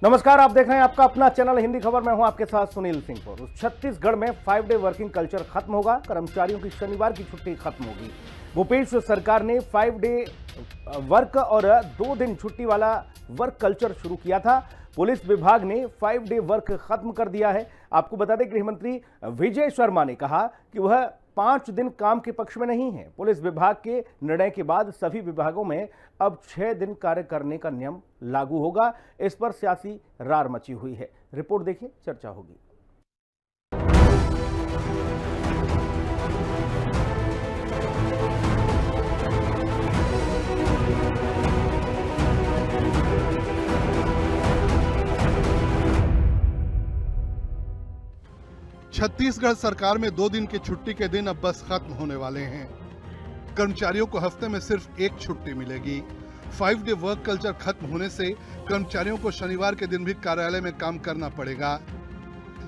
नमस्कार, आप देख रहे हैं आपका अपना चैनल हिंदी खबर। मैं हूं आपके साथ सुनील सिंह। छत्तीसगढ़ में 5 डे वर्किंग कल्चर खत्म होगा। कर्मचारियों की शनिवार की छुट्टी खत्म होगी। भूपेश सरकार ने 5 डे वर्क और 2 दिन छुट्टी वाला वर्क कल्चर शुरू किया था। पुलिस विभाग ने 5 डे वर्क खत्म कर दिया है। आपको बता दें, गृह मंत्री विजय शर्मा ने कहा कि वह 5 दिन काम के पक्ष में नहीं है। पुलिस विभाग के निर्णय के बाद सभी विभागों में अब 6 दिन कार्य करने का नियम लागू होगा। इस पर सियासी रार मची हुई है। रिपोर्ट देखिए, चर्चा होगी। छत्तीसगढ़ सरकार में 2 दिन की छुट्टी के दिन अब बस खत्म होने वाले हैं। कर्मचारियों को हफ्ते में सिर्फ 1 छुट्टी मिलेगी। 5 डे वर्क कल्चर खत्म होने से कर्मचारियों को शनिवार के दिन भी कार्यालय में काम करना पड़ेगा।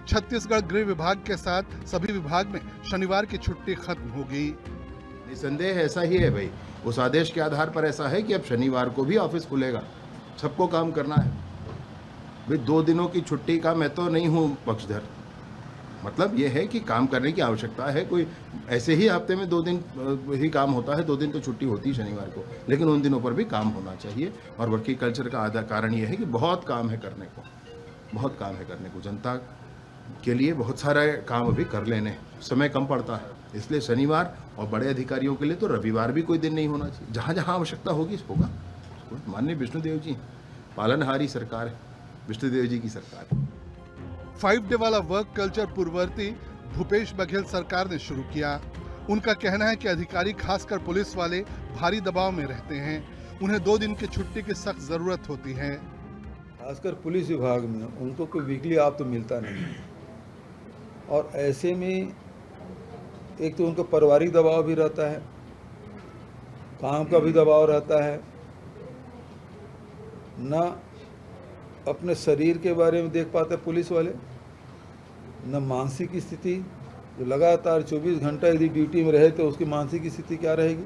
छत्तीसगढ़ गृह विभाग के साथ सभी विभाग में शनिवार की छुट्टी खत्म होगी। निसंदेह ऐसा ही है भाई। उस आदेश के आधार पर ऐसा है कि अब शनिवार को भी ऑफिस खुलेगा, सबको काम करना है भाई। 2 दिनों की छुट्टी का मैं तो नहीं हूँ पक्षधर। मतलब ये है कि काम करने की आवश्यकता है। कोई ऐसे ही हफ्ते में 2 दिन ही काम होता है, 2 दिन तो छुट्टी होती है शनिवार को, लेकिन उन दिनों पर भी काम होना चाहिए। और वर्किंग कल्चर का आधा कारण ये है कि बहुत काम है करने को, बहुत काम है करने को। जनता के लिए बहुत सारे काम अभी कर लेने, समय कम पड़ता है, इसलिए शनिवार और बड़े अधिकारियों के लिए तो रविवार भी कोई दिन नहीं होना चाहिए। जहाँ जहाँ आवश्यकता होगी होगा। माननीय विष्णुदेव जी पालनहारी सरकार है, विष्णुदेव जी की सरकार है। 5 डे वाला वर्क कल्चर पूर्ववर्ती भूपेश बघेल सरकार ने शुरू किया। उनका कहना है कि अधिकारी खासकर पुलिस वाले भारी दबाव में रहते हैं। उन्हें 2 दिन की छुट्टी की सख्त जरूरत होती है। खासकर पुलिस विभाग में उनको कोई वीकली ऑफ तो मिलता नहीं है। और ऐसे में एक तो उनको पारिवारिक दबाव भी रहता है, काम का भी दबाव रहता है, न अपने शरीर के बारे में देख पाते पुलिस वाले, न मानसिक स्थिति। जो लगातार 24 घंटा यदि ड्यूटी में रहे तो उसकी मानसिक स्थिति क्या रहेगी।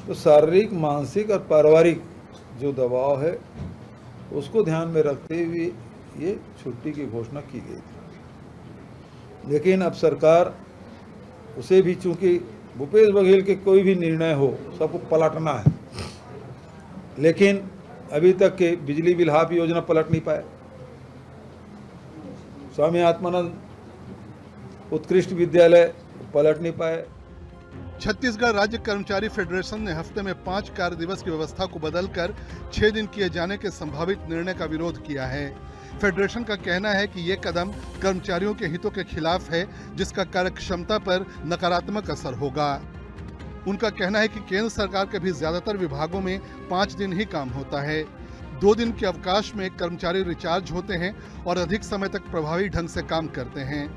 तो शारीरिक, मानसिक और पारिवारिक जो दबाव है उसको ध्यान में रखते हुए ये छुट्टी की घोषणा की गई थी। लेकिन अब सरकार उसे भी, चूंकि भूपेश बघेल के कोई भी निर्णय हो सबको पलटना है, लेकिन अभी तक के बिजली बिल हाफ योजना पलट नहीं पाए। स्वामी आत्मानंद उत्कृष्ट विद्यालय पलट नहीं पाए। छत्तीसगढ़ राज्य कर्मचारी फेडरेशन ने हफ्ते में 5 कार्य दिवस की व्यवस्था को बदलकर 6 दिन किए जाने के संभावित निर्णय का विरोध किया है। फेडरेशन का कहना है कि ये कदम कर्मचारियों के हितों के खिलाफ है, जिसका कार्य क्षमता पर नकारात्मक असर होगा। उनका कहना है कि केंद्र सरकार के भी ज्यादातर विभागों में 5 दिन ही काम होता है। 2 दिन के अवकाश में कर्मचारी रिचार्ज होते हैं और अधिक समय तक प्रभावी ढंग से काम करते हैं।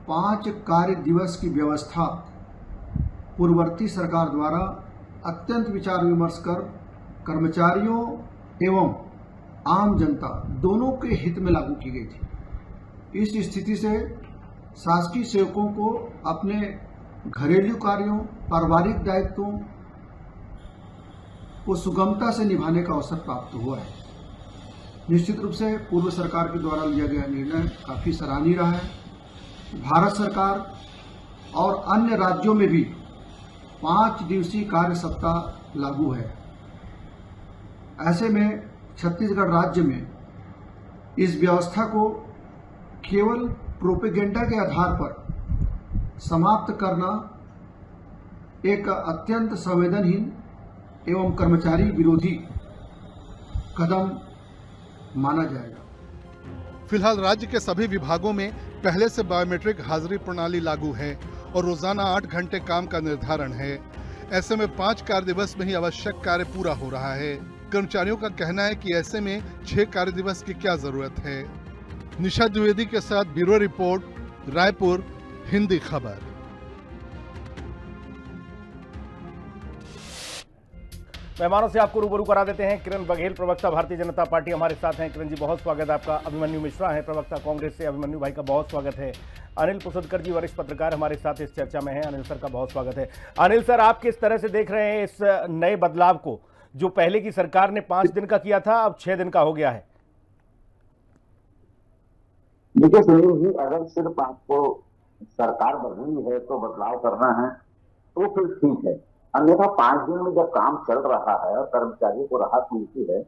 5 कार्य दिवस की व्यवस्था पूर्ववर्ती सरकार द्वारा अत्यंत विचार विमर्श कर कर्मचारियों एवं आम जनता दोनों के हित में लागू की गई थी। इस स्थिति से शासकीय सेवकों को अपने घरेलू कार्यों, पारिवारिक दायित्वों को सुगमता से निभाने का अवसर प्राप्त हुआ है। निश्चित रूप से पूर्व सरकार के द्वारा लिया गया निर्णय काफी सराहनीय रहा है। भारत सरकार और अन्य राज्यों में भी 5 दिवसीय कार्य सप्ताह लागू है। ऐसे में छत्तीसगढ़ राज्य में इस व्यवस्था को केवल प्रोपेगेंडा के आधार पर समाप्त करना एक अत्यंत संवेदनहीन एवं कर्मचारी विरोधी कदम माना जाएगा। फिलहाल राज्य के सभी विभागों में पहले से बायोमेट्रिक हाजिरी प्रणाली लागू है और रोजाना 8 घंटे काम का निर्धारण है। ऐसे में 5 कार्य दिवस में ही आवश्यक कार्य पूरा हो रहा है। कर्मचारियों का कहना है कि ऐसे में 6 कार्य दिवस की क्या जरूरत है। निशा द्विवेदी के साथ ब्यूरो रिपोर्ट, रायपुर, हिंदी खबर। मेहमानों से आपको रूबरू करा देते हैं। किरण बघेल, प्रवक्ता भारतीय जनता पार्टी, हमारे साथ हैं। किरण जी, बहुत स्वागत है आपका। अभिमन्यु मिश्रा है, प्रवक्ता कांग्रेस से। अभिमन्यु भाई का बहुत स्वागत है। अनिल पुसदकर जी, वरिष्ठ पत्रकार, हमारे साथ इस चर्चा में हैं। अनिल सर का बहुत स्वागत है। अनिल सर, आप किस तरह से देख रहे हैं इस नए बदलाव को, जो पहले की सरकार ने 5 दिन का किया था अब 6 दिन का हो गया है? देखिए सुनील जी, अगर सिर्फ आपको सरकार बदलनी है तो बदलाव करना है तो फिर ठीक है, अन्यथा 5 दिन में जब काम चल रहा है और कर्मचारियों को राहत मिलती है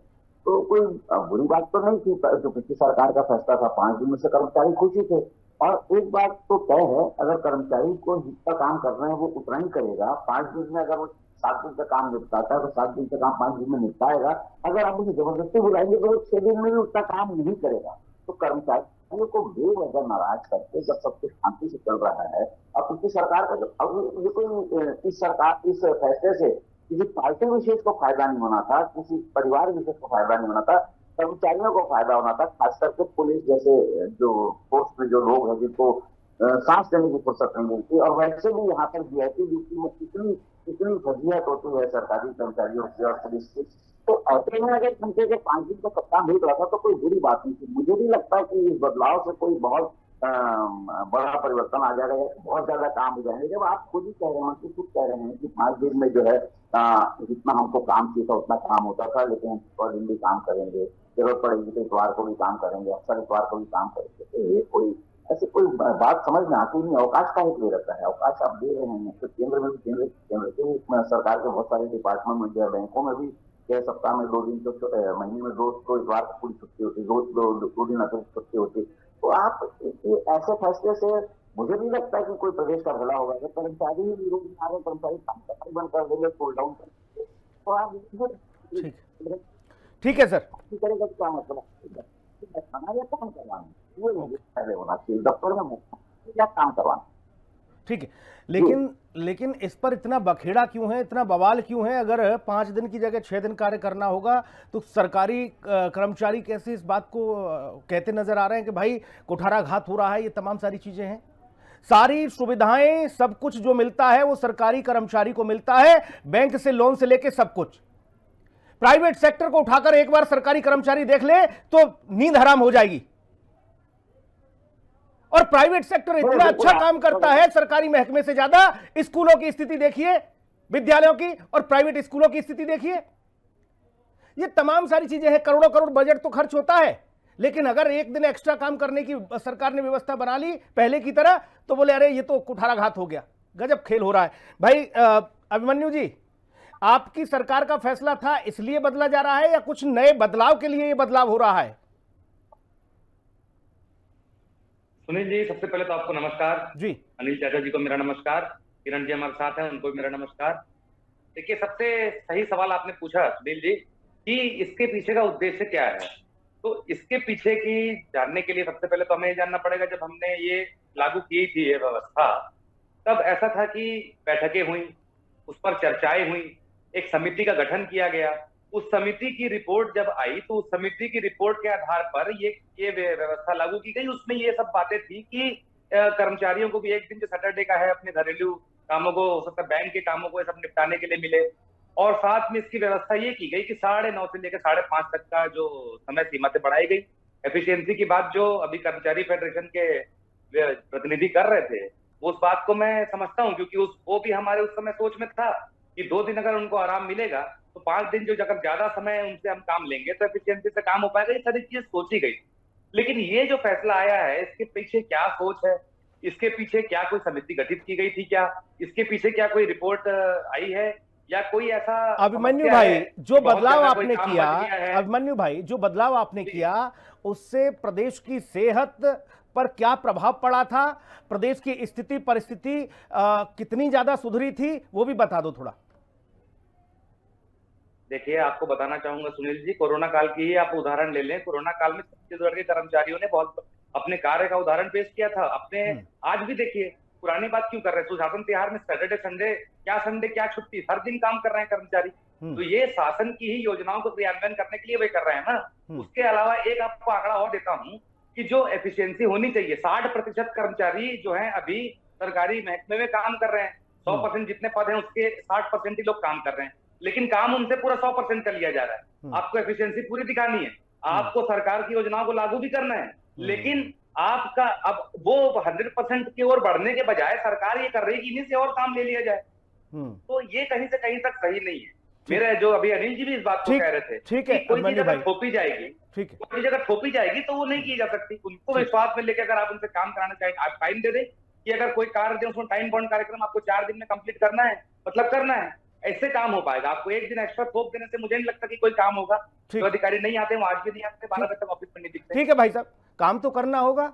तो कोई बुरी बात तो नहीं थी। जो पिछली सरकार का फैसला था 5 दिन में से कर्मचारी खुश ही थे। और एक बात तो तय है, अगर कर्मचारी को जितना काम करना है वो उतना ही करेगा। 5 दिन में अगर वो 7 दिन का काम निपटाता है तो 7 दिन का काम 5 दिन में निपटाएगा। अगर आप उसे जबरदस्ती बुलाएंगे तो वो 6 दिन में भी उतना काम नहीं करेगा। तो कर्मचारियों को बेवजह नाराज करके जब सब कुछ शांति से चल रहा है, अब पिछली सरकार का अब ये कोई इस फैसले से किसी पार्टी विशेष को फायदा नहीं होना था, किसी परिवार विशेष को फायदा नहीं होना था, कर्मचारियों को फायदा होना था। खास करके पुलिस जैसे जो फोर्स में जो लोग हैं जिनको सांस लेने की फुर्सत नहीं मिलती, और वैसे भी यहाँ पर वीआईपी ड्यूटी में कितनी फजीहत होती है सरकारी कर्मचारियों की और पुलिस की। तो ऐसे में अगर उनके के 5 दिन का सप्ताह मिल रहा था तो कोई बुरी बात नहीं थी। मुझे भी लगता है कि इस बदलाव से कोई बहुत बड़ा परिवर्तन आ जाएगा, बहुत ज्यादा काम हो जाएंगे। जब आप खुद ही कह रहे हैं, खुद कह रहे हैं कि 5 दिन में जो है जितना हमको काम चाहिए था उतना काम होता था, लेकिन हम 6 दिन भी काम करेंगे, जरूरत पड़ेगी तो इतवार को भी काम करेंगे, अक्सर इतवार को भी काम करेंगे। तो ये कोई ऐसी कोई बात समझ में आती नहीं। अवकाश का ही रहता है, अवकाश आप दे रहे हैं तो केंद्र में भी केंद्र के सरकार के बहुत सारे डिपार्टमेंट में जो बैंकों में भी सप्ताह में 2 दिन तो महीने में 2 इतवार को पूरी छुट्टी होती है, रोज 2 दिन अतिरिक्त छुट्टी होती है। तो आप ऐसे फैसले से मुझे नहीं लगता कि कोई प्रदेश का भला होगा। अगर कर्मचारी ही विरोध में आ रहे, कर्मचारी काम बंद कर देंगे, कूल डाउन करेंगे तो आप ठीक है सर, करेगा तो क्या मतलब काम करवाना, ये नहीं पहले होना चाहिए दफ्तर में क्या काम करवाना। ठीक है, लेकिन इस पर इतना बखेड़ा क्यों है, इतना बवाल क्यों है? अगर 5 दिन की जगह 6 दिन कार्य करना होगा तो सरकारी कर्मचारी कैसे इस बात को कहते नजर आ रहे हैं कि भाई कुठाराघात हो रहा है? ये तमाम सारी चीजें हैं, सारी सुविधाएं, सब कुछ जो मिलता है वो सरकारी कर्मचारी को मिलता है, बैंक से लोन से लेके सब कुछ। प्राइवेट सेक्टर को उठाकर एक बार सरकारी कर्मचारी देख ले तो नींद हराम हो जाएगी। और प्राइवेट सेक्टर इतना अच्छा काम करता है सरकारी महकमे से ज्यादा। स्कूलों की स्थिति देखिए, विद्यालयों की, और प्राइवेट स्कूलों की स्थिति देखिए। ये तमाम सारी चीजें हैं, करोड़ों करोड़ बजट तो खर्च होता है, लेकिन अगर एक दिन एक्स्ट्रा काम करने की सरकार ने व्यवस्था बना ली पहले की तरह तो बोले अरे ये तो कुठाराघात हो गया। गजब खेल हो रहा है भाई। अभिमन्यु जी, आपकी सरकार का फैसला था इसलिए बदला जा रहा है या कुछ नए बदलाव के लिए ये बदलाव हो रहा है? सुनील जी, सबसे पहले तो आपको नमस्कार जी। अनिल चाचा जी को मेरा नमस्कार, किरण जी हमारे साथ हैं, उनको भी मेरा नमस्कार। देखिए, सबसे सही सवाल आपने पूछा सुनील जी कि इसके पीछे का उद्देश्य क्या है। तो इसके पीछे की जानने के लिए सबसे पहले तो हमें ये जानना पड़ेगा, जब हमने ये लागू की थी ये व्यवस्था, तब ऐसा था कि बैठकें हुई, उस पर चर्चाएं हुई, एक समिति का गठन किया गया। उस समिति की रिपोर्ट जब आई तो उस समिति की रिपोर्ट के आधार पर ये व्यवस्था लागू की गई। उसमें ये सब बातें थी कि कर्मचारियों को भी एक दिन जो सैटरडे का है अपने घरेलू कामों को, हो सकता है बैंक के कामों को, ये सब निपटाने के लिए मिले। और साथ में इसकी व्यवस्था ये की गई कि 9:30 से लेकर 5:30 तक का जो समय सीमा से बढ़ाई गई। एफिशिएंसी की बात जो अभी कर्मचारी फेडरेशन के प्रतिनिधि कर रहे थे, उस बात को मैं समझता हूँ, क्योंकि वो भी हमारे उस समय सोच में था कि 2 दिन अगर उनको आराम मिलेगा तो 5 दिन जो अगर ज्यादा समय उनसे हम काम लेंगे तो एफिशिएंसी से काम हो पाएगा। ये सारी चीज सोची गई। लेकिन ये जो फैसला आया है, इसके पीछे क्या सोच है, इसके पीछे क्या कोई समिति गठित की गई थी, क्या इसके पीछे क्या कोई रिपोर्ट आई है, या कोई ऐसा अभिमन्यु भाई जो बदलाव आपने किया, अभिमन्यु भाई जो बदलाव आपने किया उससे प्रदेश की सेहत पर क्या प्रभाव पड़ा था? प्रदेश की स्थिति परिस्थिति कितनी ज्यादा सुधरी थी, वो भी बता दो थोड़ा। देखिए, आपको बताना चाहूंगा सुनील जी, कोरोना काल की ही आप उदाहरण ले लें। कोरोना काल में छत्तीसगढ़ के कर्मचारियों ने बहुत अपने कार्य का उदाहरण पेश किया था। अपने आज भी देखिए, पुरानी बात क्यों कर रहे हैं, सुशासन त्योहार में सैटरडे संडे क्या छुट्टी, हर दिन काम कर रहे हैं कर्मचारी। तो ये शासन की ही योजनाओं को क्रियान्वयन करने के लिए वे कर रहे हैं ना। उसके अलावा एक आपको आंकड़ा और देता हूँ कि जो एफिशिएंसी होनी चाहिए, 60% कर्मचारी जो है अभी सरकारी महकमे में काम कर रहे हैं। 100% जितने पद हैं उसके 60% ही लोग काम कर रहे हैं, लेकिन काम उनसे पूरा 100% कर लिया जा रहा है। आपको एफिशिएंसी पूरी दिखानी है, आपको सरकार की योजनाओं को लागू भी करना है, लेकिन आपका अब वो 100% की ओर बढ़ने के बजाय सरकार ये कर रही है कि इन्हीं से और काम ले लिया जाए। तो ये कहीं से कहीं तक सही नहीं है। मेरे जो अभी अनिल जी भी इस बात को कह रहे थे, ठीक है, कि कोई चीज अभिमन्यु अगर भाई। थोपी जाएगी, ठीक है, कोई चीज अगर थोपी जाएगी तो वो नहीं की जा सकती। उनको विश्वास में लेकर अगर आप उनसे काम कराना चाहें, आप टाइम दे दें कि अगर कोई कार्य दे उसमें टाइम बाउंड कार्यक्रम आपको 4 दिन में कंप्लीट करना है, मतलब करना है, ऐसे काम हो पाएगा। आपको एक दिन एक्स्ट्रा थोप देने से मुझे नहीं लगता कि कोई काम होगा। जो अधिकारी नहीं आते वो आज भी नहीं आते, 12 बजे तक ऑफिस में नहीं दिखते। ठीक है भाई साहब, काम तो करना होगा।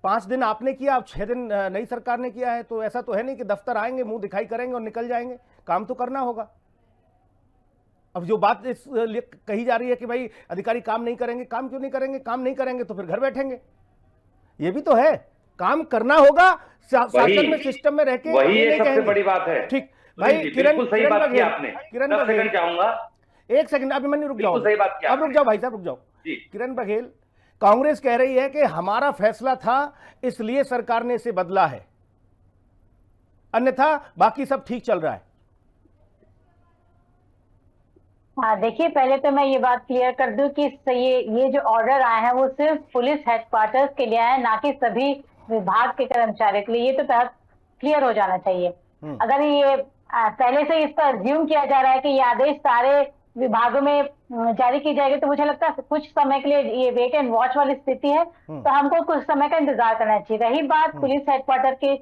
5 दिन आपने किया, अब 6 दिन नई सरकार ने किया है, तो ऐसा तो है नहीं कि दफ्तर आएंगे, मुंह दिखाई करेंगे और निकल जाएंगे। काम तो करना होगा। अब जो बात इस लिए कही जा रही है कि भाई अधिकारी काम नहीं करेंगे, काम क्यों नहीं करेंगे? काम नहीं करेंगे तो फिर घर बैठेंगे, ये भी तो है। काम करना होगा, शासन में, सिस्टम में रह के। वही एक सबसे बड़ी बात है। ठीक भाई, किरण सही बात की आपने। किरण 10 बघेल सेकंड चाहूंगा, एक सेकंड, अभिमन्यु रुक जाओ, सही बात की अब रुक जाओ भाई साहब, रुक जाओ। जी। किरण बघेल, कांग्रेस कह रही है कि हमारा फैसला था इसलिए सरकार ने इसे बदला है, अन्यथा बाकी सब ठीक चल रहा है। हाँ, देखिए, पहले तो मैं ये बात क्लियर कर दूं कि ये जो ऑर्डर आए हैं वो सिर्फ पुलिस हेडक्वार्टर्स के लिए आए, ना कि सभी विभाग के कर्मचारियों के लिए। ये तो बहुत क्लियर हो जाना चाहिए। अगर ये पहले से इस पर अज्यूम किया जा रहा है कि ये आदेश सारे विभागों में जारी की जाएगी, तो मुझे लगता है कुछ समय के लिए ये वेट एंड वॉच वाली स्थिति है, तो हमको कुछ समय का इंतजार करना चाहिए। रही बात पुलिस हेडक्वार्टर के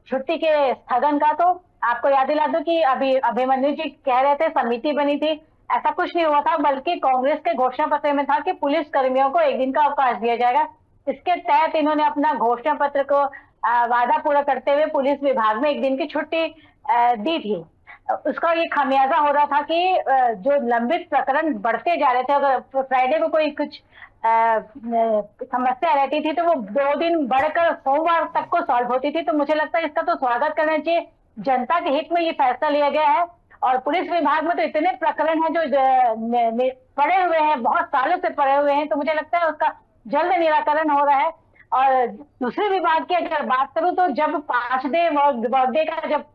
छुट्टी के स्थगन का, तो आपको याद दिला दूं कि अभी अभिमन्यु जी कह रहे थे समिति बनी थी, ऐसा कुछ नहीं हुआ था, बल्कि कांग्रेस के घोषणा पत्र में था कि पुलिस कर्मियों को 1 दिन का अवकाश दिया जाएगा। इसके तहत इन्होंने अपना घोषणा पत्र को वादा पूरा करते हुए पुलिस विभाग में 1 दिन की छुट्टी दी थी। उसका ये खामियाजा हो रहा था कि जो लंबित प्रकरण बढ़ते जा रहे थे, अगर फ्राइडे को कोई कुछ समस्या रहती थी तो वो 2 दिन बढ़कर सोमवार तक को सॉल्व होती थी। तो मुझे लगता है इसका तो स्वागत करना चाहिए। जनता के हित में ये फैसला लिया गया है, और पुलिस विभाग में तो इतने प्रकरण हैं जो पड़े हुए हैं, बहुत सालों से पड़े हुए हैं, तो मुझे लगता है उसका जल्द निराकरण हो रहा है। और दूसरे विभाग की अगर बात करूं तो जब 5 डे वर्कडे का जब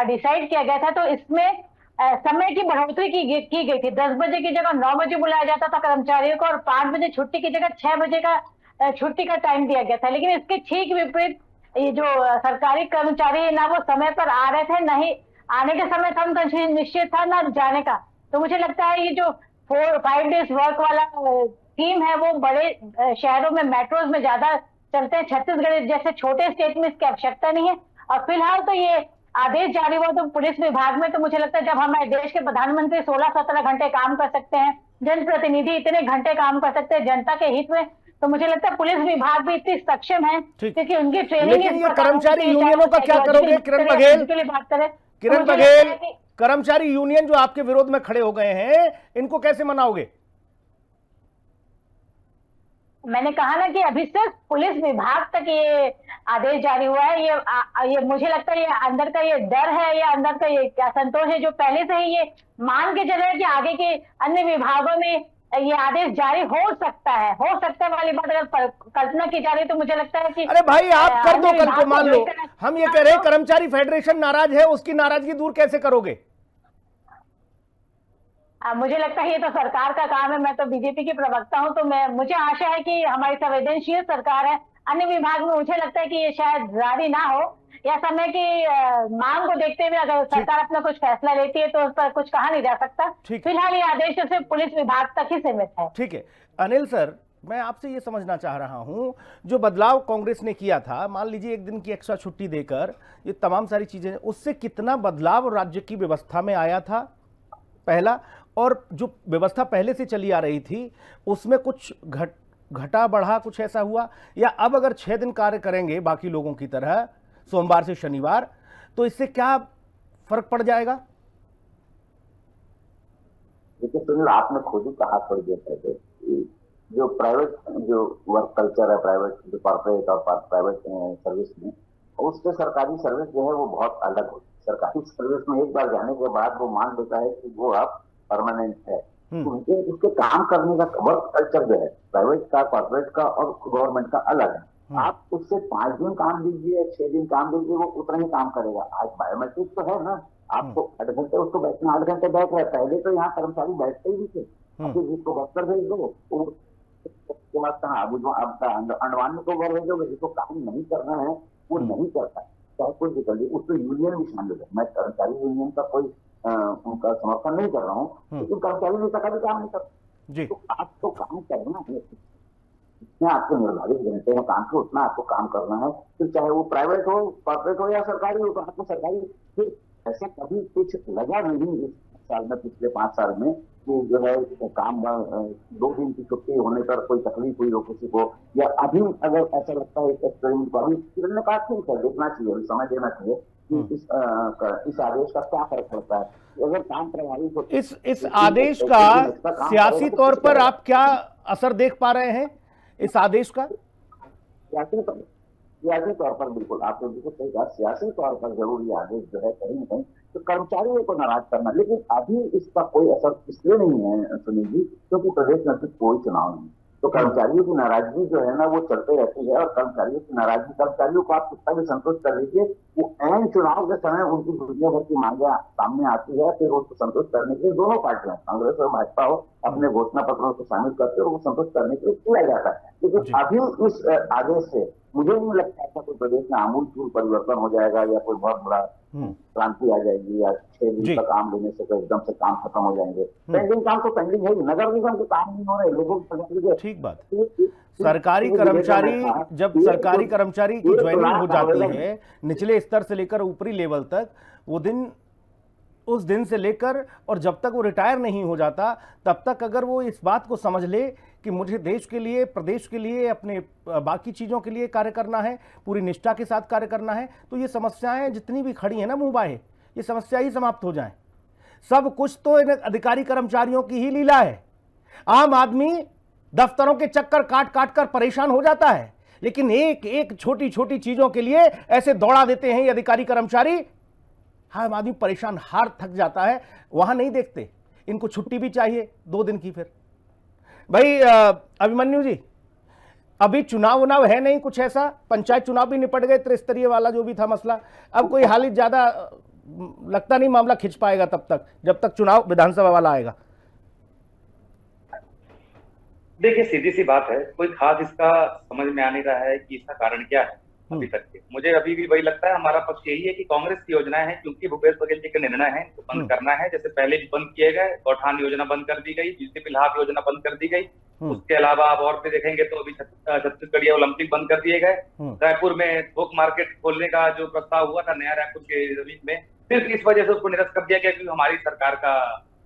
डिसाइड किया गया था, तो इसमें समय की बढ़ोतरी की गई थी। 10 बजे की जगह 9 बजे बुलाया जाता था कर्मचारियों को, और 5 बजे छुट्टी की जगह 6 बजे का छुट्टी का टाइम दिया गया था। लेकिन इसके ठीक विपरीत ये जो सरकारी कर्मचारी है ना, वो समय पर आ रहे थे, नहीं आने के समय था उनका निश्चित था, ना जाने का। तो मुझे लगता है ये जो 4-5 डेज वर्क वाला स्कीम है वो बड़े शहरों में, मेट्रोज में ज्यादा चलते हैं। छत्तीसगढ़ जैसे छोटे स्टेट में इसकी आवश्यकता नहीं है। और फिलहाल तो ये आदेश जारी हुआ तो पुलिस विभाग में, तो मुझे लगता है जब हमारे देश के प्रधानमंत्री 16-17 घंटे काम कर सकते हैं, जनप्रतिनिधि इतने घंटे काम कर सकते हैं जनता के हित में, तो मुझे लगता है पुलिस विभाग भी इतनी सक्षम है, क्योंकि उनकी ट्रेनिंग। लेकिन ये कर्मचारी यूनियनों का क्या करोगे किरण बघेल? के लिए बात करें, किरण बघेल, कर्मचारी यूनियन जो आपके विरोध में खड़े हो गए हैं, इनको कैसे मनाओगे? मैंने कहा ना कि अभी सिर्फ पुलिस विभाग तक ये आदेश जारी हुआ है। ये मुझे लगता है ये अंदर का ये डर है, या अंदर का ये असंतोष है, जो पहले से ही ये मान के चल रहे हैं कि आगे के अन्य विभागों में ये आदेश जारी हो सकता है वाली बात अगर कल्पना की जा रही है, तो मुझे लगता है कि अरे भाई आप कर दो, कल को मान लो हम ये कह रहे हैं कर्मचारी फेडरेशन नाराज है, उसकी नाराजगी दूर कैसे करोगे? मुझे लगता है ये तो सरकार का काम है। मैं तो बीजेपी की प्रवक्ता हूं, तो मुझे आशा है कि हमारी संवेदनशील सरकार है। अन्य विभाग में मुझे लगता है कि ये शायद जारी ना हो, या समय की मांग को देखते हुए अगर सरकार अपना कुछ फैसला लेती है तो उस पर कुछ कहा नहीं जा सकता। फिलहाल ये आदेश तो सिर्फ पुलिस विभाग तक ही सीमित है। ठीक है अनिल सर, मैं आपसे ये समझना चाह रहा हूं, जो बदलाव कांग्रेस ने किया था, मान लीजिए 1 दिन की एक्स्ट्रा छुट्टी देकर, ये तमाम सारी चीजें, उससे कितना बदलाव राज्य की व्यवस्था में आया था पहला, और जो व्यवस्था पहले से चली आ रही थी उसमें कुछ घटा बढ़ा, कुछ ऐसा हुआ? या अब अगर 6 दिन कार्य करेंगे बाकी लोगों की तरह सोमवार से शनिवार, तो इससे क्या फर्क पड़ जाएगा? देखिए सुनील, आपने खुद ही कहा थोड़ी देर पहले, जो प्राइवेट जो वर्क कल्चर है, प्राइवेट जो कॉर्पोरेट और प्राइवेट सर्विस में, उससे सरकारी सर्विस जो है वो बहुत अलग होती है। सरकारी सर्विस में एक बार जाने के बाद वो मान लेता है कि वो अब परमानेंट है। उनके उसके काम करने का वर्क कल्चर जो है प्राइवेट का, कॉर्पोरेट का और गवर्नमेंट का अलग है। आप उससे 5 दिन काम दीजिए, 6 दिन काम दीजिए, वो उतना ही काम करेगा। आज बायोमेट्रिक तो है ना, आपको 8 घंटे उसको बैठना, 8 घंटे बैठ रहे। पहले तो यहाँ कर्मचारी बैठते ही थे, जिसको दफ्तर भेज दो उसके बाद कहाँ अंडमान को घर भेजोगे, जिसको काम नहीं करना है वो नहीं करता, चाहे कोई भी कर लीजिए। उसको यूनियन भी शामिल है। मैं कर्मचारी यूनियन का कोई उनका समर्थन नहीं कर रहा हूँ, लेकिन कर्मचारी नेता का भी काम नहीं करता। जी तो आपको काम करना है, जितने आपको निर्धारित घंटे हैं काम के, उतना आपको काम करना है। फिर चाहे वो प्राइवेट हो, कॉर्पोरेट हो या सरकारी हो, तो आपको सरकारी, फिर ऐसा कभी कुछ लगा नहीं इस साल में, पिछले 5 साल में, कि जो है काम 2 दिन की छुट्टी होने पर कोई तकलीफ हुई हो किसी को, या अभी अगर ऐसा लगता है एक्सपेरिमेंट को, अभी किरण ने कहा ठीक है, देखना चाहिए, समय देना चाहिए कि इस आदेश का क्या फर्क पड़ता है। अगर काम प्रभावित हो, इस आदेश का सियासी तौर पर आप क्या असर देख पा रहे हैं इस आदेश का? सियासी तौर पर बिल्कुल आपने बिल्कुल सही कहा, सियासी तौर पर जरूर ये आदेश जो है कहीं न कहीं तो कर्मचारियों को नाराज करना, लेकिन अभी इसका कोई असर इसलिए नहीं है सुनील जी, क्योंकि प्रदेश में कोई चुनाव नहीं, तो कर्मचारियों की नाराजगी जो है ना वो चलते रहती है। और कर्मचारियों की नाराजगी, कर्मचारियों को आप कितना भी संतुष्ट कर लीजिए, वो ऐन चुनाव के समय उनकी दुनिया भर की मांगे सामने आती है, फिर उसको संतुष्ट करने के लिए दोनों पार्टियां, कांग्रेस और भाजपा हो, अपने घोषणा पत्रों को शामिल करते और वो संतुष्ट करने के लिए किया जाता है। लेकिन अभी इस आदेश से मुझे नहीं लगता ऐसा कोई प्रदेश में आमूलचूल परिवर्तन हो जाएगा या कोई बहुत बड़ा क्रांति आ जाएगी, या 6 दिन का काम लेने से एकदम से काम खत्म हो जाएंगे। पेंडिंग काम तो पेंडिंग है, नगर निगम के काम नहीं हो रहे, लोगों को ठीक बात। सरकारी कर्मचारी, जब सरकारी कर्मचारी की ज्वाइनिंग हो जाती है निचले स्तर से लेकर ऊपरी लेवल तक, वो दिन, उस दिन से लेकर और जब तक वो रिटायर नहीं हो जाता तब तक अगर वो इस बात को समझ ले कि मुझे देश के लिए, प्रदेश के लिए, अपने बाकी चीज़ों के लिए कार्य करना है, पूरी निष्ठा के साथ कार्य करना है, तो ये समस्याएं जितनी भी खड़ी हैं ना मुंह बाहे, ये समस्या ही समाप्त हो जाएं। सब कुछ तो इन अधिकारी कर्मचारियों की ही लीला है। आम आदमी दफ्तरों के चक्कर काट काट कर परेशान हो जाता है, लेकिन एक एक छोटी छोटी चीज़ों के लिए ऐसे दौड़ा देते हैं ये अधिकारी कर्मचारी, आम आदमी परेशान, हार थक जाता है। वहां नहीं देखते, इनको छुट्टी भी चाहिए 2 दिन की। फिर भाई अभिमन्यु जी, अभी चुनाव है नहीं कुछ ऐसा, पंचायत चुनाव भी निपट गए, त्रिस्तरीय वाला जो भी था मसला, अब कोई हाल ही ज्यादा लगता नहीं मामला खिंच पाएगा तब तक, जब तक चुनाव विधानसभा वाला आएगा। देखिए सीधी सी बात है, कोई खास इसका समझ में आ नहीं रहा है कि इसका कारण क्या है अभी तक के। मुझे अभी भी वही लगता है, हमारा पक्ष यही है कि कांग्रेस की योजनाएं हैं, क्योंकि भूपेश बघेल जी का निर्णय है तो बंद करना है। जैसे पहले भी बंद किए गए, गौठान योजना बंद कर दी गई, बिजली बिलाप योजना बंद कर दी गई, उसके अलावा आप और भी देखेंगे तो अभी छत्तीसगढ़ ओलंपिक बंद कर दिए गए। रायपुर में थोक मार्केट खोलने का जो प्रस्ताव हुआ था नया रायपुर के जमीन में, सिर्फ इस वजह से उसको निरस्त कर दिया गया क्योंकि हमारी सरकार का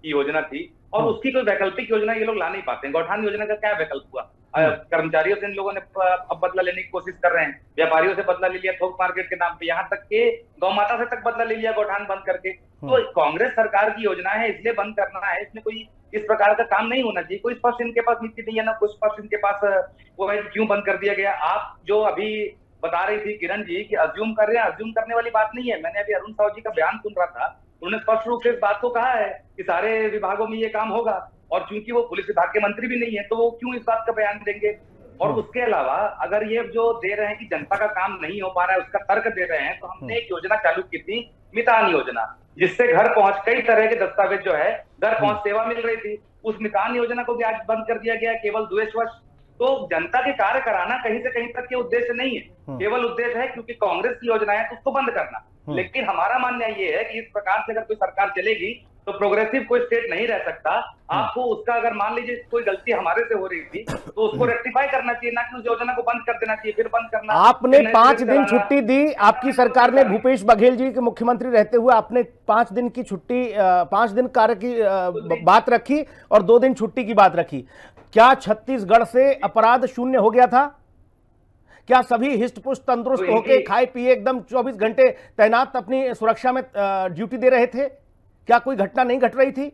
की योजना थी और उसकी कोई वैकल्पिक योजना ये लोग ला नहीं पाते। गौठान योजना का क्या वैकल्प हुआ? कर्मचारियों से इन लोगों ने अब बदला लेने की कोशिश कर रहे हैं, व्यापारियों से बदला ले लिया थोक मार्केट के नाम पे, यहाँ तक के गौ माता से तक बदला ले लिया गौठान बंद करके। तो कांग्रेस सरकार की योजना है इसलिए बंद करना है, इसमें कोई इस प्रकार का काम नहीं होना चाहिए। कोई स्पष्ट इनके पास नीति नहीं है, ना कुछ स्पष्ट इनके पास वो है क्यों बंद कर दिया गया। आप जो अभी बता रही थी किरण जी कि अज्यूम कर रहे हैं, अज्यूम करने वाली बात नहीं है। मैंने अभी अरुण साहू जी का बयान सुन रहा था, उन्होंने स्पष्ट रूप से इस बात को कहा है कि सारे विभागों में ये काम होगा, और चूंकि वो पुलिस विभाग के मंत्री भी नहीं है तो वो क्यों इस बात का बयान देंगे। और उसके अलावा अगर ये जो दे रहे हैं कि जनता का काम नहीं हो पा रहा है उसका तर्क दे रहे हैं, तो हमने एक योजना चालू की थी, मितान योजना, जिससे घर पहुंच कई तरह के दस्तावेज जो है घर पहुंच सेवा मिल रही थी। उस मितान योजना को भी आज बंद कर दिया गया केवल द्वेषवश। तो जनता के कार्य कराना कहीं से कहीं तक के उद्देश्य नहीं है, केवल उद्देश्य है क्योंकि कांग्रेस की योजना है तो उसको बंद करना। लेकिन हमारा मानना ये है कि इस प्रकार से अगर कोई सरकार चलेगी तो प्रोग्रेसिव कोई स्टेट नहीं रह सकता। आपको उसका अगर मान लीजिए कोई गलती हमारे से हो रही थी तो उसको रेक्टिफाई करना चाहिए, ना कि उस योजना को बंद कर देना चाहिए फिर बंद करना। आपने 5 दिन छुट्टी दी, आपकी सरकार ने, भूपेश बघेल जी के मुख्यमंत्री रहते हुए आपने 5 दिन की छुट्टी, 5 दिन कार्य की बात रखी और 2 दिन छुट्टी की बात रखी। क्या छत्तीसगढ़ से अपराध शून्य हो गया था? क्या सभी हिस्ट पुष्ट तंदुरुस्त होकर खाए पिए एकदम 24 घंटे तैनात अपनी सुरक्षा में ड्यूटी दे रहे थे? क्या कोई घटना नहीं घट रही थी?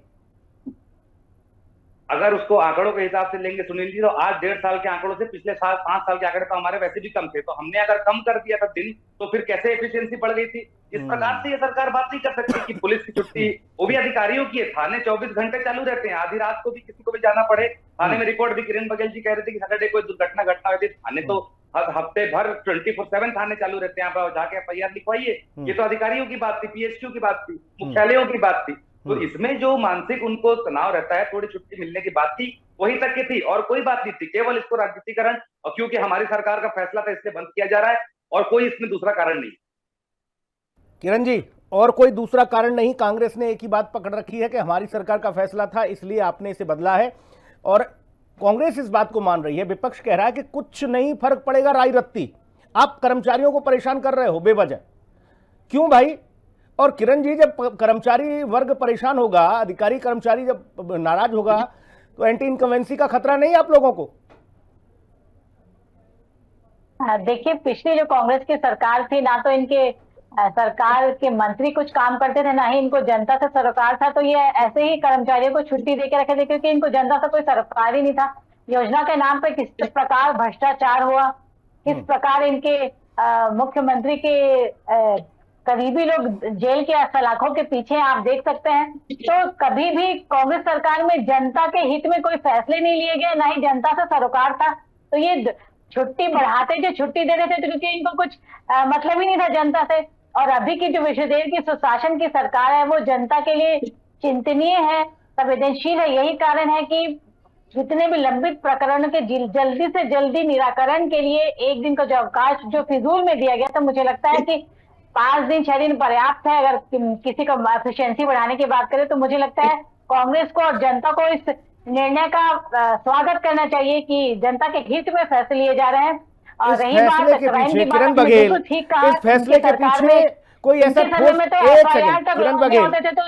अगर उसको आंकड़ों के हिसाब से लेंगे सुनील जी, तो आज 1.5 साल के आंकड़ों से पिछले 5 साल के आंकड़े तो हमारे वैसे भी कम थे। तो हमने अगर कम कर दिया था दिन, तो फिर कैसे एफिशिएंसी बढ़ गई थी? इस प्रकार से ये सरकार बात नहीं कर सकती कि पुलिस की छुट्टी, वो भी अधिकारियों की है। थाने 24 घंटे चालू रहते हैं, आधी रात को भी किसी को भी जाना पड़े थाने में रिपोर्ट भी। किरण बघेल जी कह रहे थे कि सैटरडे कोई दुर्घटना घटना हुई थी, थाने तो हफ्ते भर 24/7 थाने चालू रहते हैं, आप जाके FIR लिखवाइए। ये तो अधिकारियों की बात थी, PSQ की बात थी, मुख्यालयों की बात थी। तो इसमें जो मानसिक उनको तनाव रहता है, थोड़ी छुट्टी मिलने की बात थी, वही तक की थी और कोई बात नहीं थी। केवल इसको राजनीतिकरण, और क्योंकि हमारी सरकार का फैसला था इसलिए बंद किया जा रहा है और कोई इसमें दूसरा कारण नहीं। किरण जी, और कोई दूसरा कारण नहीं, कांग्रेस ने एक ही बात पकड़ रखी है कि हमारी सरकार का फैसला था इसलिए आपने इसे बदला है, और कांग्रेस इस बात को मान रही है। विपक्ष कह रहा है कि कुछ नहीं फर्क पड़ेगा राई रत्ती, आप कर्मचारियों को परेशान कर रहे हो बेवजह, क्यों भाई? और किरण जी, जब कर्मचारी वर्ग परेशान होगा, अधिकारी कर्मचारी जब नाराज होगा, तो एंटी इनकम्बेंसी का खतरा नहीं आप लोगों को? देखिए, पिछली जो कांग्रेस की सरकार थी, ना तो इनके सरकार के मंत्री कुछ काम करते थे, ना ही इनको जनता से सरोकार था। तो ये ऐसे ही कर्मचारियों को छुट्टी देके रखे थे, क्योंकि इनको जनता से कोई सरोकार ही नहीं था। योजना के नाम पर किस प्रकार भ्रष्टाचार हुआ, किस प्रकार इनके मुख्यमंत्री के करीबी लोग जेल के सलाखों के पीछे आप देख सकते हैं। तो कभी भी कांग्रेस सरकार में जनता के हित में कोई फैसले नहीं लिए गए, ना ही जनता से सरोकार था। तो ये छुट्टी बढ़ाते जो छुट्टी दे रहे थे, तो क्योंकि इनको कुछ मतलब ही नहीं था जनता से। और अभी की जो विश्वदेव की सुशासन की सरकार है, वो जनता के लिए चिंतनीय है, संवेदनशील है। यही कारण है कि जितने भी लंबित प्रकरणों के जल्दी से जल्दी निराकरण के लिए एक दिन का जो अवकाश जो फिजूल में दिया गया, तो मुझे लगता है कि 5 दिन 6 दिन पर्याप्त है। अगर किसी को एफिशिएंसी बढ़ाने की बात करें, तो मुझे लगता है कांग्रेस को और जनता को इस निर्णय का स्वागत करना चाहिए कि जनता के हित में फैसले लिए जा रहे हैं। और रही बात क्राइम की, किरण बघेल, इस फैसले के पीछे कोई ऐसा ठोस, एक सेकंड किरण बघेल, होते थे तो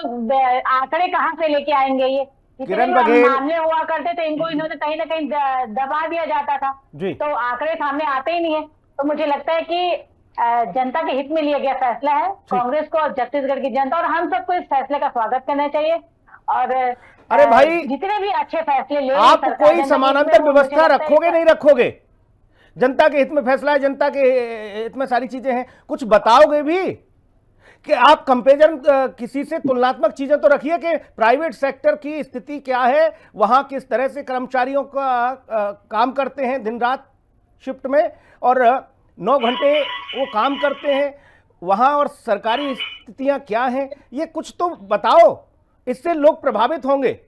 आंकड़े कहाँ से लेके आएंगे? ये किरण बघेल, मामले हुआ करते थे, इनको इन्होंने कहीं ना कहीं दबा दिया जाता था, तो आंकड़े सामने आते ही नहीं है। तो मुझे लगता है कि जनता के हित में लिया गया फैसला है। कांग्रेस को और छत्तीसगढ़ की जनता और हम सबको इस फैसले का स्वागत करना चाहिए। और अरे भाई, जितने भी अच्छे फैसले ले, आप कोई समानांतर व्यवस्था रखोगे नहीं रखोगे? जनता के हित में फैसला है, जनता के हित में सारी चीजें हैं, कुछ बताओगे भी कि आप कंपेरिजन किसी से तुलनात्मक चीजें तो रखिए कि प्राइवेट सेक्टर की स्थिति क्या है, वहां किस तरह से कर्मचारियों का काम करते हैं दिन रात शिफ्ट में, और 9 घंटे वो काम करते हैं वहां, और सरकारी स्थितियां क्या हैं, ये कुछ तो बताओ। इससे लोग प्रभावित होंगे,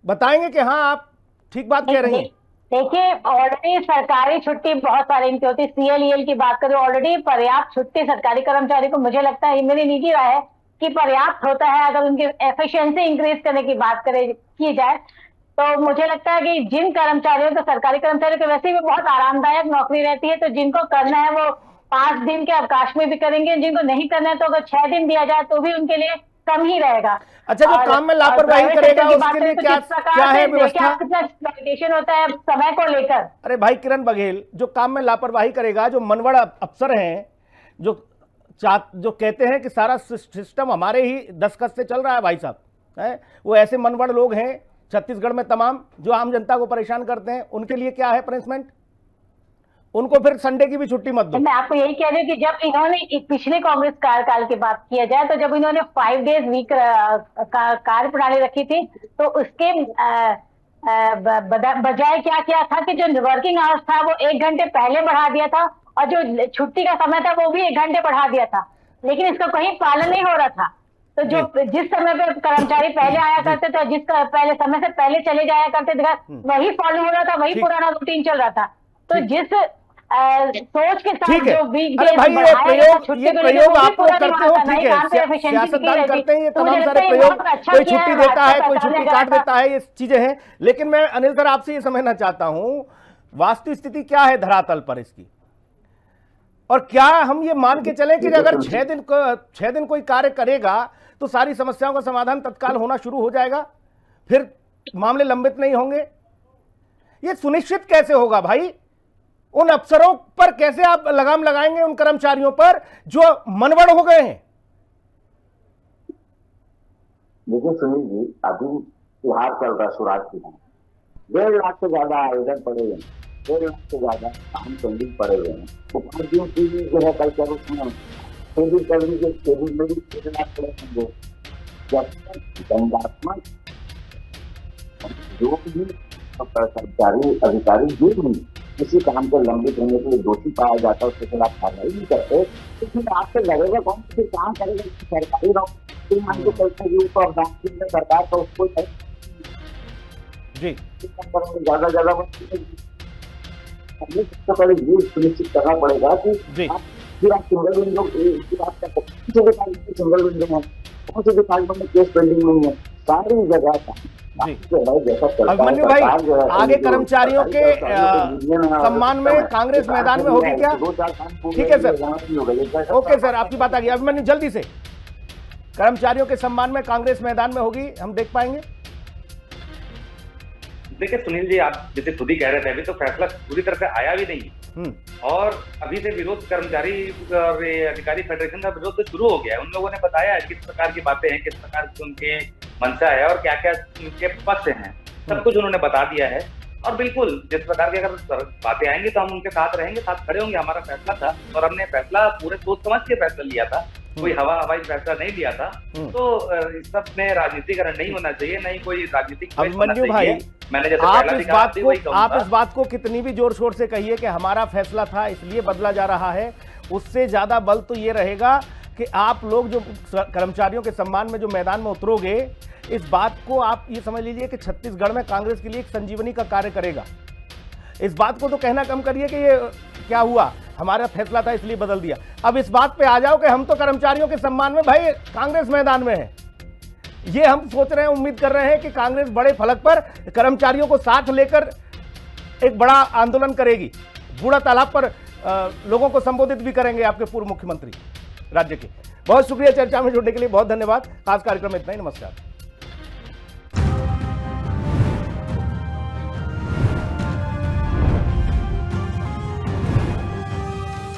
बताएंगे कि हाँ आप ठीक बात कह रही हैं। देखिए, ऑलरेडी सरकारी छुट्टी बहुत सारी इनकी होती है। CLEL की बात करें, ऑलरेडी पर्याप्त छुट्टी सरकारी कर्मचारी को, मुझे लगता है, मेरी निजी राय है कि पर्याप्त होता है। अगर उनकी एफिशिएंसी इंक्रीज करने की बात की जाए, तो मुझे लगता है कि जिन कर्मचारियों को, सरकारी कर्मचारियों को वैसे भी बहुत आरामदायक नौकरी रहती है, तो जिनको करना है वो 5 दिन के अवकाश में भी करेंगे, जिनको नहीं करना है तो अगर 6 दिन दिया जाए तो भी उनके लिए कम ही रहेगा। अच्छा, जो काम में लापरवाही करेगा उसके लिए क्या है व्यवस्था? कितना एक्सप्लॉइटेशन होता है समय को लेकर। अरे भाई किरण बघेल, जो काम में लापरवाही करेगा, जो मनवड़ अफसर हैं, जो कहते हैं कि सारा सिस्टम हमारे ही दस्तखत से चल रहा है भाई साहब, है वो ऐसे मनवड़ लोग हैं छत्तीसगढ़ में तमाम, जो आम जनता को परेशान करते हैं, उनके लिए क्या है पनिशमेंट? उनको फिर संडे की भी छुट्टी मत दो। मैं आपको यही कह रही हूँ कि जब इन्होंने पिछले कांग्रेस कार्यकाल की बात किया जाए, तो जब इन्होंने 5 डेज वीक कार्य प्रणाली रखी थी, तो उसके बजाय क्या किया था कि जो वर्किंग आवर्स था वो 1 घंटे पहले बढ़ा दिया था, और जो छुट्टी का समय था वो भी 1 घंटे बढ़ा दिया था, लेकिन इसका कहीं पालन नहीं हो रहा था। तो जो जिस समय पे कर्मचारी पहले आया करते थे, जिसका पहले समय से पहले चले जाया करते थे, वही फॉलो हो रहा था, वही पुराना रूटीन चल रहा था। तो जिस सोच के साथ जो वीक अरे भाई, ये प्रयोग आप लोग करते हो, ठीक है, सियासतदान करते हैं ये तमाम सारे प्रयोग, कोई छुट्टी देता है, कोई छुट्टी काट देता है, ये चीजें हैं। लेकिन मैं अनिल सर आपसे ये समझना चाहता हूं, वास्तविक स्थिति क्या है धरातल पर इसकी, और क्या हम ये मान के चलें कि अगर 6 दिन कोई कार्य करेगा तो सारी समस्याओं का समाधान तत्काल होना शुरू हो जाएगा, फिर मामले लंबित नहीं होंगे? ये सुनिश्चित कैसे होगा भाई? उन अफसरों पर कैसे आप लगाम लगाएंगे, उन कर्मचारियों पर जो मनवड़ हो गए हैं? देखिए सुनील जी, अभी त्योहार चल रहा है शिवरात्रि का, 1.5 लाख से ज्यादा आवेदन पड़े हुए हैं, 1.5 लाख से ज्यादा काम पेंडिंग पड़े हुए हैं। तो 5 दिन की जो है कल्चर उसमें 6 दिन कर लीजिए, 6 दिन में भी 1 लाख पड़े होंगे। जब दंडात्मक जो भी सरकारी अधिकारी जो भी किसी काम को लंबित होने के लिए दोषी पाया जाता है, उसके खिलाफ कार्रवाई नहीं करते, तो फिर आपसे लगेगा कौन किसी काम करेगा? सरकारी नौकरी मान के चलते हुए तो अब सरकार का उसको ज्यादा सबसे पहले ये सुनिश्चित करना पड़ेगा कि फिर आप सिंगल विंडो कौन से डिपार्टमेंट में सिंगल विंडो है, कौन से डिपार्टमेंट में केस पेंडिंग नहीं है, सारी जगह जी। अभिमन्यु भाई, आगे कर्मचारियों के सम्मान में कांग्रेस मैदान में होगी क्या? ठीक है सर, ओके सर, आपकी बात आ गई। अभिमन्यु जल्दी से, कर्मचारियों के सम्मान में कांग्रेस मैदान में होगी, हम देख पाएंगे? देखिए सुनील जी, आप जैसे खुद ही कह रहे थे, अभी तो फैसला पूरी तरह से आया भी नहीं, और अभी से विरोध कर्मचारी और अधिकारी फेडरेशन का विरोध तो शुरू हो गया है। उन लोगों ने बताया है किस प्रकार की बातें हैं, किस प्रकार की उनके मंशा है और क्या क्या उनके पक्ष हैं, सब कुछ उन्होंने बता दिया है। और बिल्कुल जिस प्रकार की अगर बातें आएंगी तो हम उनके साथ रहेंगे, साथ खड़े होंगे। हमारा फैसला था और हमने फैसला पूरे सोच समझ के फैसला लिया था, कोई हवाई फैसला नहीं लिया था। तो इस सब में राजनीतिकरण नहीं होना चाहिए, नहीं कोई राजनीतिक। अभिमन्यु भाई, मैंने आप इस बात को कितनी भी जोर शोर से कहिए कि हमारा फैसला था इसलिए बदला जा रहा है, उससे ज्यादा बल तो ये रहेगा कि आप लोग जो कर्मचारियों के सम्मान में जो मैदान में उतरोगे, इस बात को आप ये समझ लीजिए कि छत्तीसगढ़ में कांग्रेस के लिए एक संजीवनी का कार्य करेगा। इस बात को तो कहना कम करिए कि ये क्या हुआ, हमारा फैसला था इसलिए बदल दिया। अब इस बात पे आ जाओ कि हम तो कर्मचारियों के सम्मान में भाई कांग्रेस मैदान में है। ये हम सोच रहे हैं, उम्मीद कर रहे हैं कि कांग्रेस बड़े फलक पर कर्मचारियों को साथ लेकर एक बड़ा आंदोलन करेगी। बूढ़ा तालाब पर लोगों को संबोधित भी करेंगे आपके पूर्व मुख्यमंत्री राज्य के। बहुत शुक्रिया, चर्चा में जुड़ने के लिए बहुत धन्यवाद। खास कार्यक्रम में इतना ही, नमस्कार।